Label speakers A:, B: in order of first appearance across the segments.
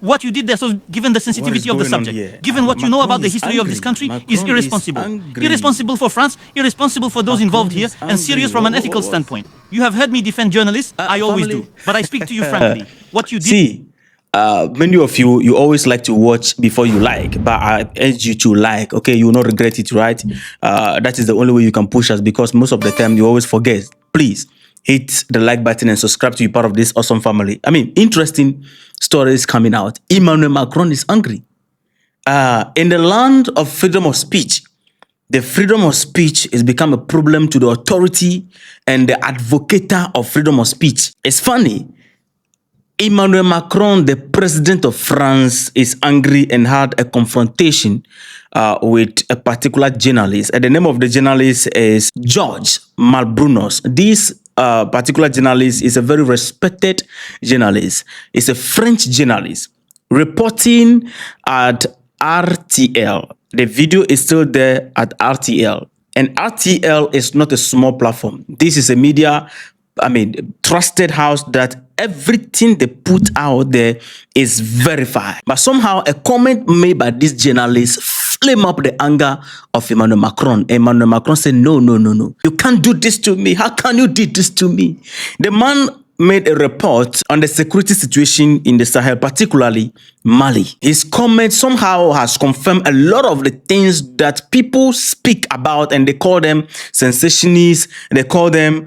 A: What you did there, so given the sensitivity of the subject, given what you know about the history of this country, is irresponsible. Irresponsible for France, irresponsible for those involved here, and serious from an ethical standpoint. You have heard me defend journalists, I always do. But I speak to you frankly. What you did...
B: See, many of you always like to watch before you like, but I urge you to like, okay? You will not regret it, right? That is the only way you can push us, because most of the time you always forget. Please hit the like button and subscribe to be part of this awesome family. I mean, interesting stories coming out. Emmanuel Macron is angry. In the land of freedom of speech, the freedom of speech has become a problem to the authority and the advocator of freedom of speech. It's funny. Emmanuel Macron, the president of France, is angry and had a confrontation with a particular journalist. And the name of the journalist is Georges Malbrunos. This particular journalist is a very respected journalist. It's a French journalist reporting at RTL. The video is still there at RTL. And RTL is not a small platform. This is a media, trusted house that everything they put out there is verified. But somehow a comment made by this journalist flame up the anger of Emmanuel Macron. Emmanuel Macron said, no. You can't do this to me. How can you do this to me? The man made a report on the security situation in the Sahel, particularly Mali. His comment somehow has confirmed a lot of the things that people speak about, and they call them sensationists. They call them,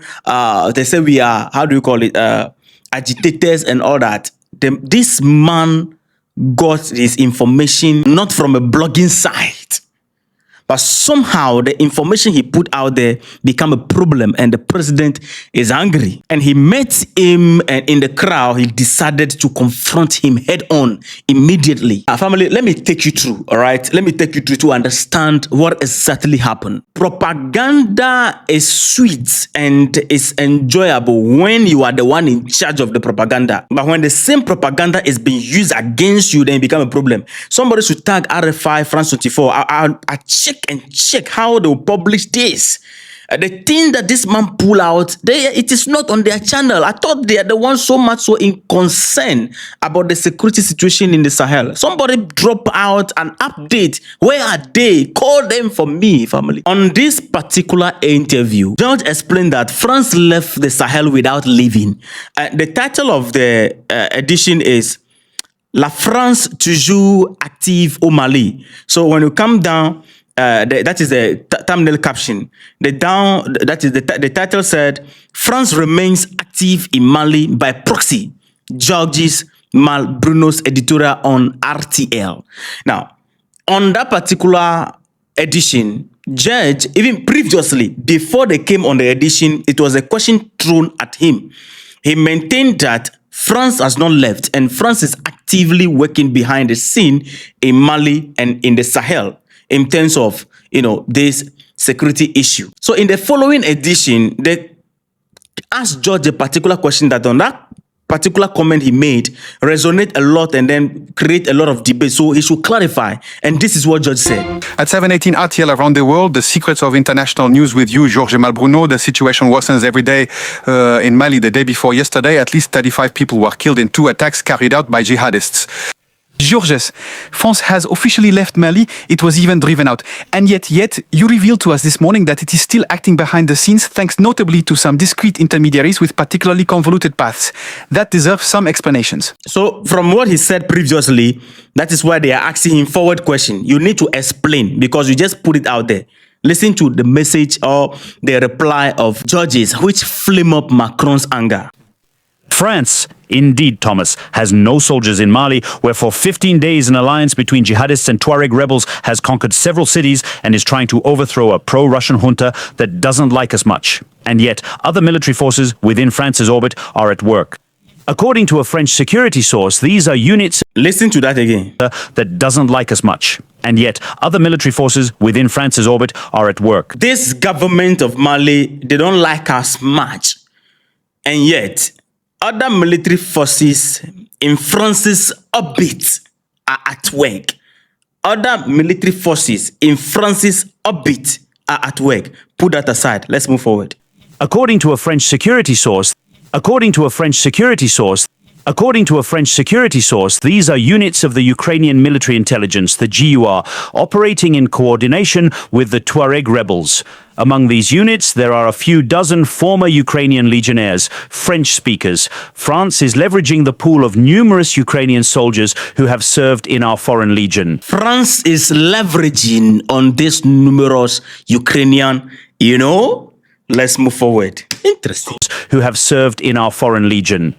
B: they say we are, agitators and all that. This man got his information not from a blogging site, but somehow the information he put out there became a problem, and the president is angry. And he met him, and in the crowd, he decided to confront him head on immediately. Family, let me take you through, all right? Let me take you through to understand what exactly happened. Propaganda is sweet and is enjoyable when you are the one in charge of the propaganda. But when the same propaganda is being used against you, then it becomes a problem. Somebody should tag RFI France 24. I check how they will publish this. The thing that this man pull out, it is not on their channel. I thought they are the ones so much so in concern about the security situation in the Sahel. Somebody drop out an update. Where are they? Call them for me, family. On this particular interview, George explained that France left the Sahel without leaving. The title of the edition is La France toujours active au Mali. So when you come down, that is the thumbnail caption. The title said, France remains active in Mali by proxy. Georges Malbrunos editorial on RTL. Now, on that particular edition, George, even previously, before they came on the edition, it was a question thrown at him. He maintained that France has not left, and France is actively working behind the scene in Mali and in the Sahel in terms of, this security issue. So in the following edition, they asked George a particular question that on that particular comment he made resonate a lot and then create a lot of debate. So he should clarify. And this is what George said.
C: At 7:18 RTL Around the World, the secrets of international news with you, Georges Malbruno. The situation worsens every day in Mali. The day before yesterday, at least 35 people were killed in 2 attacks carried out by jihadists. Georges, France has officially left Mali. It was even driven out. And yet you revealed to us this morning that it is still acting behind the scenes, thanks notably to some discreet intermediaries with particularly convoluted paths. That deserves some explanations.
B: So from what he said previously, that is why they are asking him forward question. You need to explain, because you just put it out there. Listen to the message or the reply of Georges, which flame up Macron's anger.
D: France, indeed, Thomas, has no soldiers in Mali, where for 15 days an alliance between jihadists and Tuareg rebels has conquered several cities and is trying to overthrow a pro-Russian junta that doesn't like us much. And yet, other military forces within France's orbit are at work. According to a French security source, these are units...
B: Listen to that again.
D: ...that doesn't like us much. And yet, other military forces within France's orbit are at work.
B: This government of Mali, they don't like us much. And yet, other military forces in France's orbit are at work. Other military forces in France's orbit are at work. Put that aside. Let's move forward.
D: According to a French security source, According to a French security source, these are units of the Ukrainian military intelligence, the GUR, operating in coordination with the Tuareg rebels. Among these units, there are a few dozen former Ukrainian legionnaires, French speakers. France is leveraging the pool of numerous Ukrainian soldiers who have served in our foreign legion.
B: France is leveraging on this numerous Ukrainian, let's move forward. Interesting.
D: Who have served in our foreign legion.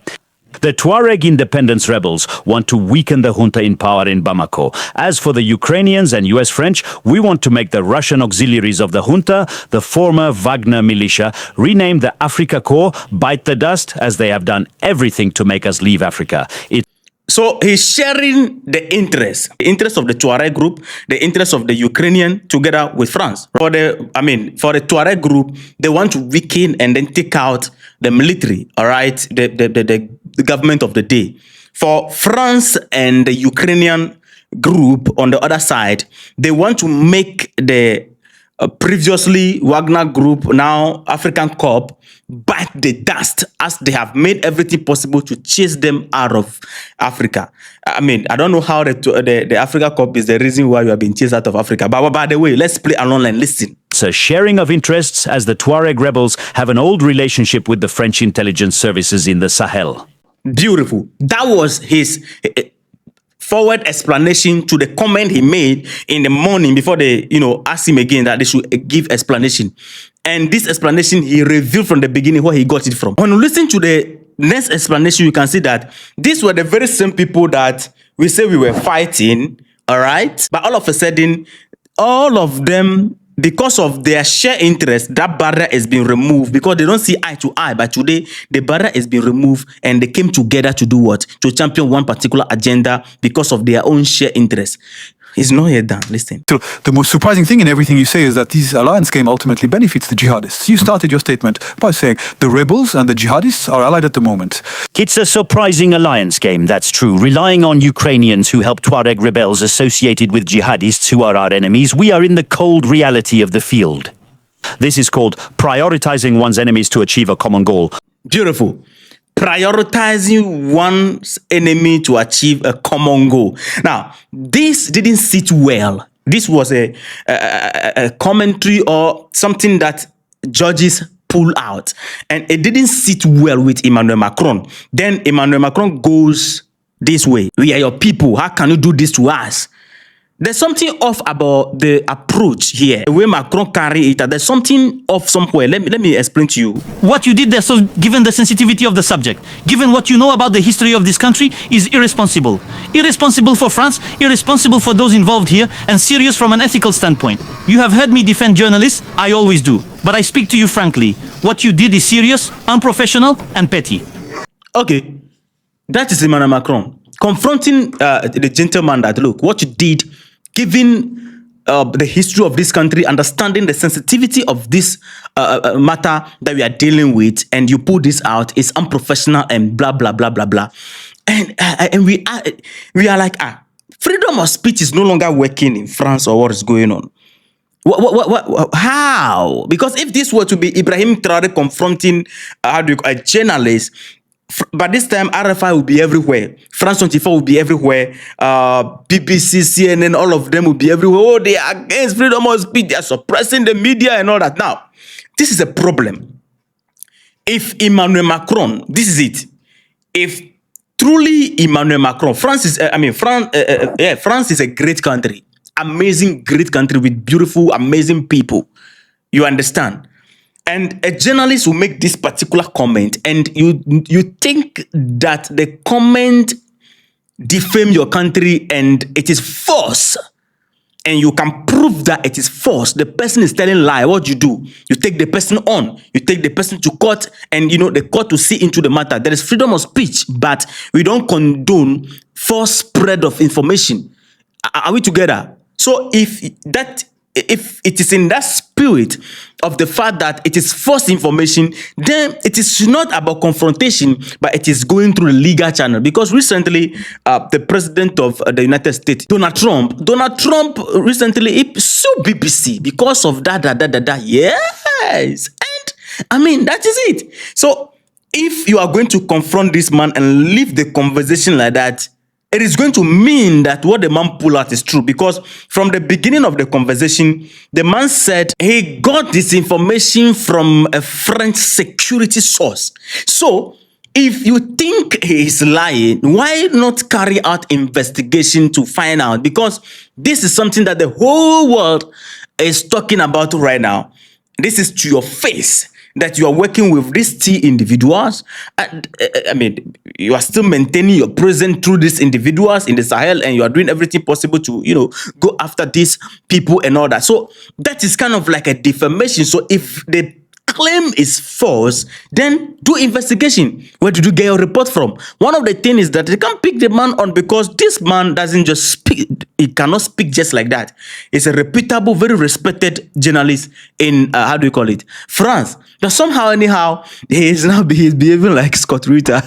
D: The Tuareg independence rebels want to weaken the junta in power in Bamako. As for the Ukrainians and US French, we want to make the Russian auxiliaries of the junta, the former Wagner militia, renamed the Africa Corps, bite the dust, as they have done everything to make us leave Africa.
B: So he's sharing the interest of the Tuareg group, the interest of the Ukrainian together with France. For the Tuareg group, they want to weaken and then take out the military, all right, the government of the day. For France and the Ukrainian group on the other side, they want to make the previously Wagner group, now African Corps, bite the dust, as they have made everything possible to chase them out of Africa. I don't know how the Africa Corps is the reason why you have been chased out of Africa. But by the way, let's play along and listen.
D: It's a sharing of interests, as the Tuareg rebels have an old relationship with the French intelligence services in the Sahel.
B: Beautiful. That was his forward explanation to the comment he made in the morning before they, asked him again that they should give explanation. And this explanation, he revealed from the beginning where he got it from. When you listen to the next explanation, you can see that these were the very same people that we say we were fighting, all right? But all of a sudden, all of them, because of their shared interest, that barrier has been removed because they don't see eye to eye. But today, the barrier has been removed and they came together to do what? To champion one particular agenda because of their own shared interest. It's not yet done. Listen.
C: So the most surprising thing in everything you say is that this alliance game ultimately benefits the jihadists. You started your statement by saying the rebels and the jihadists are allied at the moment.
D: It's a surprising alliance game, that's true. Relying on Ukrainians who help Tuareg rebels associated with jihadists who are our enemies, we are in the cold reality of the field. This is called prioritizing one's enemies to achieve a common goal.
B: Beautiful. Prioritizing one's enemy to achieve a common goal. Now, this didn't sit well. This was a commentary or something that judges pull out. And it didn't sit well with Emmanuel Macron. Then Emmanuel Macron goes this way. We are your people. How can you do this to us? There's something off about the approach here. The way Macron carry it, there's something off somewhere. Let me explain to you.
A: What you did there, so given the sensitivity of the subject, given what you know about the history of this country, is irresponsible. Irresponsible for France, irresponsible for those involved here, and serious from an ethical standpoint. You have heard me defend journalists, I always do. But I speak to you frankly. What you did is serious, unprofessional, and petty.
B: Okay, that is Emmanuel Macron confronting the gentleman that, look, what you did, given the history of this country, understanding the sensitivity of this matter that we are dealing with, and you put this out, is unprofessional and blah, blah, blah, blah, blah. And we are like, freedom of speech is no longer working in France, or what is going on? How? Because if this were to be Ibrahim Traoré confronting a journalist, but this time RFI will be everywhere. France 24 will be everywhere. BBC, CNN, all of them will be everywhere. Oh, they are against freedom of speech. They are suppressing the media and all that. Now, this is a problem. If Emmanuel Macron, this is it. If truly Emmanuel Macron, France is a great country. Amazing, great country with beautiful, amazing people. You understand? And a journalist will make this particular comment, and you think that the comment defame your country and it is false, and you can prove that it is false. The person is telling lie. What you do? You take the person on. You take the person to court, and the court to see into the matter. There is freedom of speech, but we don't condone false spread of information. Are we together? So if it is in that spirit of the fact that it is false information, then it is not about confrontation, but it is going through the legal channel. Because recently, the president of the United States, Donald Trump recently sued BBC because of that. Yes. And that is it. So if you are going to confront this man and leave the conversation like that, it is going to mean that what the man pulled out is true, because from the beginning of the conversation, the man said he got this information from a French security source. So, if you think he is lying, why not carry out investigation to find out? Because this is something that the whole world is talking about right now. This is to your face, that you are working with these two individuals. You are still maintaining your presence through these individuals in the Sahel, and you are doing everything possible to, go after these people and all that. So that is kind of like a defamation. So if the claim is false, then do investigation. Where did you get your report from? One of the things is that they can't pick the man on because this man doesn't just speak. He cannot speak just like that. He's a reputable, very respected journalist in, France. But somehow, anyhow, he's behaving like Scott Ritter.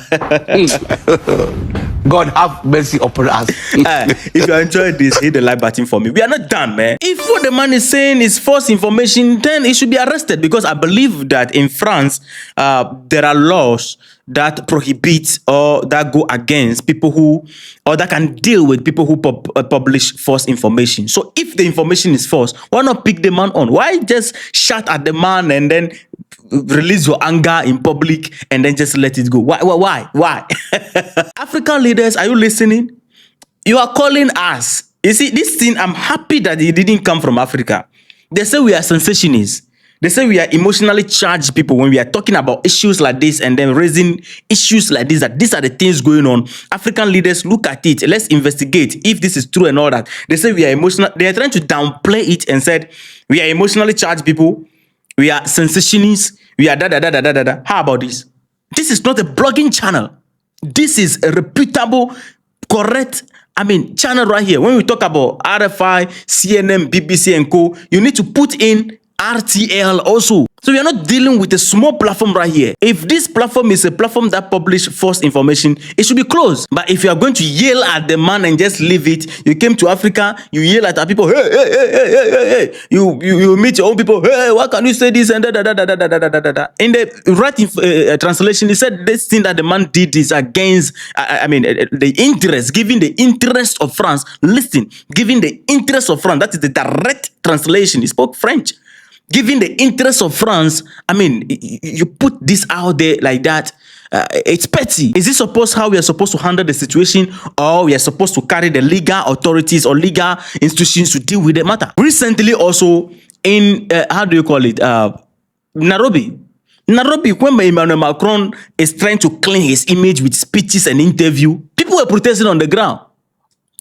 E: God have mercy upon us.
B: If you enjoyed this, hit the like button for me. We are not done, man. If what the man is saying is false information, then he should be arrested, because I believe that in France, there are laws that prohibit or that go against people who, or that can deal with people who publish false information. So if the information is false, why not pick the man on? Why just shout at the man and then release your anger in public and then just let it go? Why? African leaders, are you listening? You are calling us. You see, this thing, I'm happy that it didn't come from Africa. They say we are sensationists. They say we are emotionally charged people when we are talking about issues like this and then raising issues like this, that these are the things going on. African leaders, look at it. Let's investigate if this is true and all that. They say we are emotional. They are trying to downplay it and said we are emotionally charged people. We are sensationists. We are da. How about this? This is not a blogging channel. This is a reputable, correct, channel right here. When we talk about RFI, CNN, BBC and co, you need to put in RTL also. So we are not dealing with a small platform right here. If this platform is a platform that publish false information, it should be closed. But if you are going to yell at the man and just leave it, you came to Africa, you yell at our people, hey. You meet your own people, hey, why can you say this and da. In the right translation, he said this thing that the man did is against, the interest, giving the interest of France. Listen, giving the interest of France. That is the direct translation. He spoke French. Given the interest of France, you put this out there like that, it's petty. Is this how we are supposed to handle the situation, or we are supposed to carry the legal authorities or legal institutions to deal with the matter? Recently also in, Nairobi, when Emmanuel Macron is trying to clean his image with speeches and interview, people were protesting on the ground.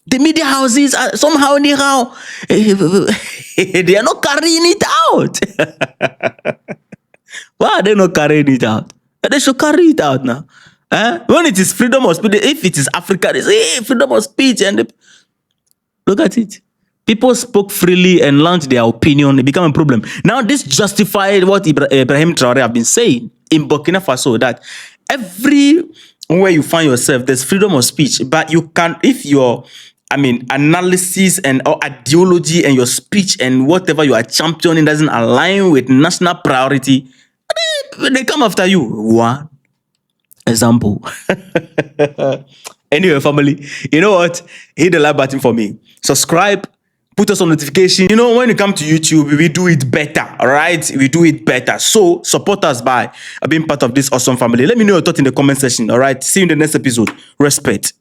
B: The media houses are somehow, anyhow, they are not carrying it out. Why are they not carrying it out? They should carry it out now. When it is freedom of speech, if it is Africa, they say, hey, freedom of speech. And look at it. People spoke freely and launched their opinion. It became a problem. Now, this justified what Ibrahim Traoré have been saying in Burkina Faso, that everywhere you find yourself, there's freedom of speech. But you can't, if your analysis and or ideology and your speech and whatever you are championing doesn't align with national priority, they come after you. One example. Anyway, family, you know what? Hit the like button for me. Subscribe. Put us on notification. When you come to YouTube, we do it better. All right? We do it better. So support us by being part of this awesome family. Let me know your thoughts in the comment section. All right? See you in the next episode. Respect.